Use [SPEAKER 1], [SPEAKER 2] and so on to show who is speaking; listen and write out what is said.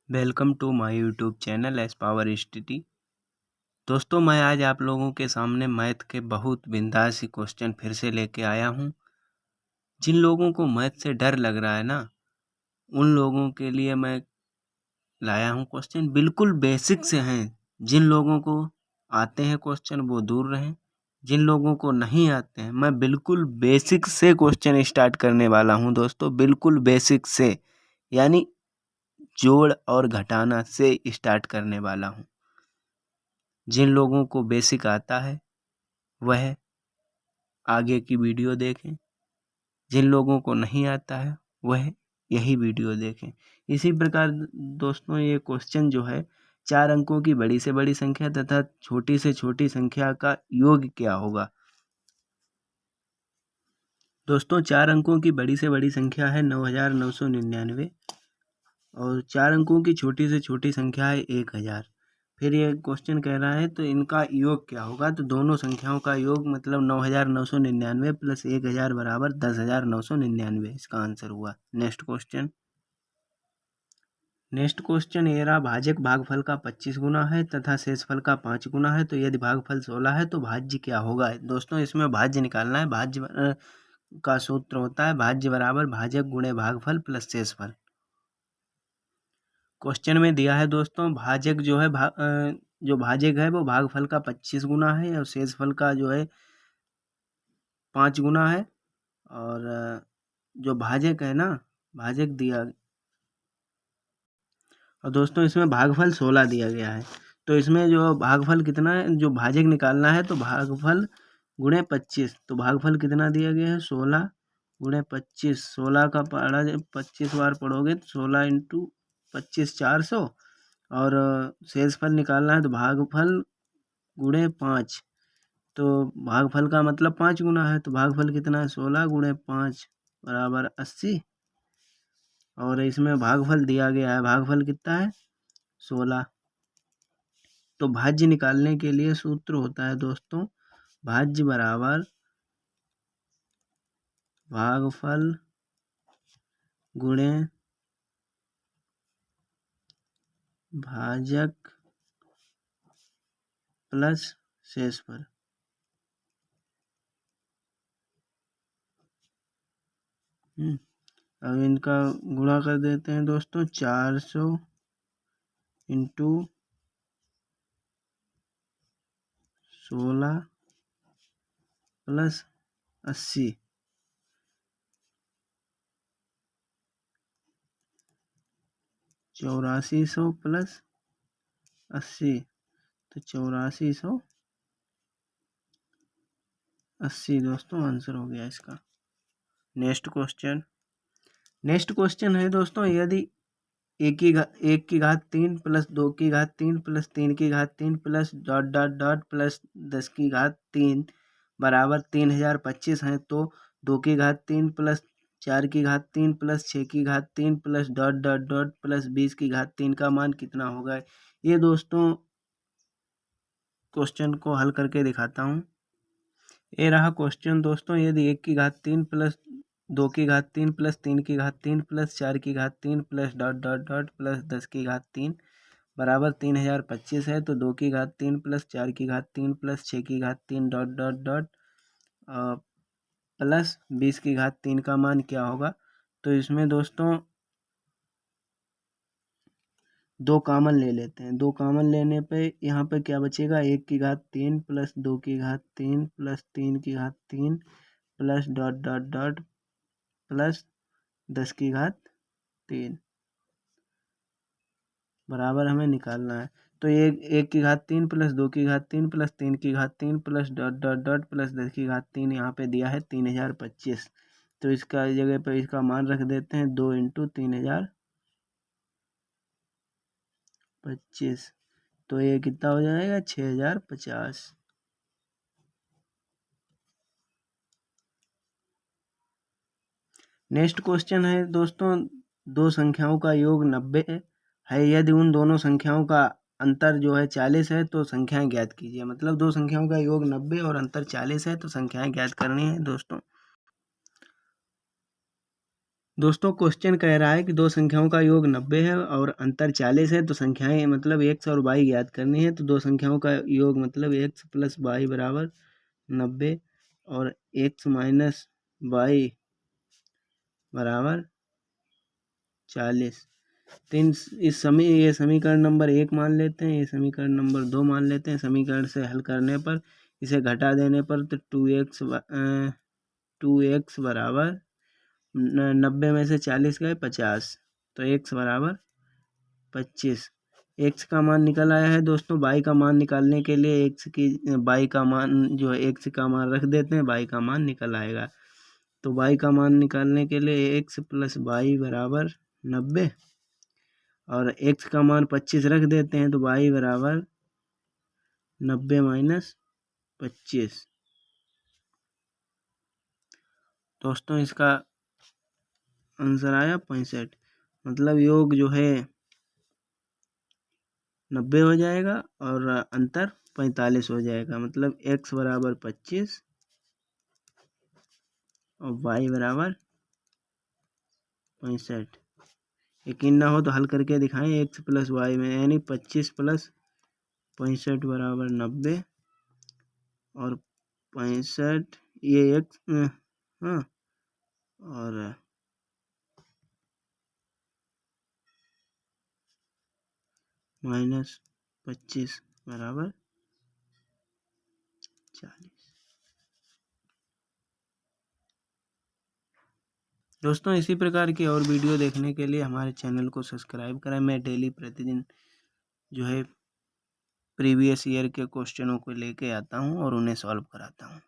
[SPEAKER 1] Welcome to my YouTube channel S power study. दोस्तों, मैं आज आप लोगों के सामने मैथ के बहुत बिंदास क्वेश्चन फिर से लेके आया हूँ। जिन लोगों को मैथ से डर लग रहा है ना, उन लोगों के लिए मैं लाया हूँ क्वेश्चन बिल्कुल बेसिक से हैं। जिन लोगों को आते हैं क्वेश्चन वो दूर रहें, जिन लोगों को नहीं आते हैं मैं बिल्कुल बेसिक से क्वेश्चन स्टार्ट करने वाला हूँ। दोस्तों, बिल्कुल बेसिक से यानी जोड़ और घटाना से स्टार्ट करने वाला हूँ। जिन लोगों को बेसिक आता है वह आगे की वीडियो देखें, जिन लोगों को नहीं आता है वह यही वीडियो देखें। इसी प्रकार दोस्तों, ये क्वेश्चन जो है 4 अंकों की बड़ी से बड़ी संख्या तथा छोटी से छोटी संख्या का योग क्या होगा। दोस्तों, 4 अंकों की बड़ी से बड़ी संख्या है 9999 और 4 अंकों की छोटी से छोटी संख्या है 1000। फिर ये क्वेश्चन कह रहा है तो इनका योग क्या होगा। तो दोनों संख्याओं का योग मतलब 9999 प्लस 1000 बराबर 10999। इसका आंसर हुआ। नेक्स्ट क्वेश्चन ये रहा, भाजक भागफल का 25 गुना है तथा शेषफल का 5 गुना है, तो यदि भागफल 16 है तो भाज्य क्या होगा। दोस्तों, इसमें भाज्य निकालना है। भाज्य का सूत्र होता है भाज्य बराबर भाजक गुणे भागफल प्लस शेषफल। क्वेश्चन में दिया है दोस्तों, भाजक जो है जो भाजक है वो भागफल का 25 गुना है और शेषफल का जो है 5 गुना है। और जो भाजक है ना, भाजक दिया और दोस्तों इसमें भागफल 16 दिया गया है। तो इसमें जो भागफल कितना है, जो भाजक निकालना है तो भागफल गुणे 25। तो भागफल कितना दिया गया है 16 गुणे 25। 16 का पढ़ा 25 बार पढ़ोगे तो 16 इंटू 25 400। और शेषफल निकालना है तो भागफल गुणे 5। तो भागफल का मतलब 5 गुना है, तो भागफल कितना है 16 गुणे 5 बराबर 80। और इसमें भागफल दिया गया है, भागफल कितना है 16। तो भाज्य निकालने के लिए सूत्र होता है दोस्तों, भाज्य बराबर भागफल गुणे भाजक प्लस शेषफल। अब इनका गुणा कर देते हैं दोस्तों, 400 इंटू 16 प्लस 80। 8400 प्लस 80, तो 8480 दोस्तों आंसर हो गया इसका। नेक्स्ट क्वेश्चन है दोस्तों, यदि एक की घात 3 प्लस 2 की घात 3 प्लस 3 की घात 3 plus dot dot dot plus 10 की घात 3 बराबर 3025 है, तो 2 की घात 3 प्लस 4 की घात 3 प्लस 6 की घात 3 plus dot dot dot plus 20 की घात 3 का मान कितना होगा। ये दोस्तों क्वेश्चन को हल करके दिखाता हूँ। ये रहा क्वेश्चन दोस्तों, यदि 1 की घात 3 प्लस 2 की घात 3 प्लस 3 की घात 3 प्लस 4 की घात 3 plus dot dot dot plus 10 की घात 3 बराबर 3025 है, तो 2 की घात 3 प्लस 4 की घात 3 प्लस 6 की घात 3 डॉट डॉट डॉट प्लस 20 की घात 3 का मान क्या होगा। तो इसमें दोस्तों 2 कॉमन ले लेते हैं। 2 कॉमन लेने पे यहाँ पे क्या बचेगा, 1 की घात 3 प्लस 2 की घात 3 प्लस 3 की घात 3 plus dot dot dot plus 10 की घात 3 बराबर हमें निकालना है। तो एक की घात 3 प्लस 2 की घात 3 प्लस 3 की घात 3 plus dot dot dot plus 10 की घात 3 यहाँ पे दिया है 3025। तो इसका जगह पे इसका मान रख देते हैं 2 इंटू 3025। तो ये कितना हो जाएगा 6050। नेक्स्ट क्वेश्चन है दोस्तों, दो संख्याओं का योग 90 है, यदि उन दोनों संख्याओं का अंतर जो है 40 है तो संख्याएं ज्ञात कीजिए। मतलब दो संख्याओं का योग 90 और अंतर 40 है तो संख्याएं ज्ञात करनी है दोस्तों। दोस्तों क्वेश्चन कह रहा है कि दो संख्याओं का योग 90 है और अंतर 40 है, तो संख्याएं मतलब x और y ज्ञात करनी है। तो दो संख्याओं का योग मतलब x प्लस वाई बराबर 90 और x माइनस वाई बराबर 40। तो ये समीकरण नंबर 1 मान लेते हैं, ये समीकरण नंबर 2 मान लेते हैं। समीकरण से हल करने पर, इसे घटा देने पर, तो 2x बराबर 90 में से 40 गए 50, तो x बराबर 25। x का मान निकल आया है दोस्तों। y का मान निकालने के लिए y का मान जो है x का मान रख देते हैं, y का मान निकल आएगा। तो y का मान निकालने के लिए x प्लस वाई बराबर 90 और x का मान 25 रख देते हैं, तो y बराबर 90 माइनस 25। दोस्तों इसका आंसर आया 65। मतलब योग जो है 90 हो जाएगा और अंतर 45 हो जाएगा। मतलब x बराबर 25 और y बराबर 65। यकीन ना हो तो हल करके दिखाएं। x प्लस वाई में यानी 25 प्लस 65 बराबर 90 और 65 ये x हाँ और माइनस 25 बराबर 40। दोस्तों इसी प्रकार की और वीडियो देखने के लिए हमारे चैनल को सब्सक्राइब करें। मैं डेली प्रतिदिन जो है प्रीवियस ईयर के क्वेश्चनों को लेके आता हूँ और उन्हें सॉल्व कराता हूँ।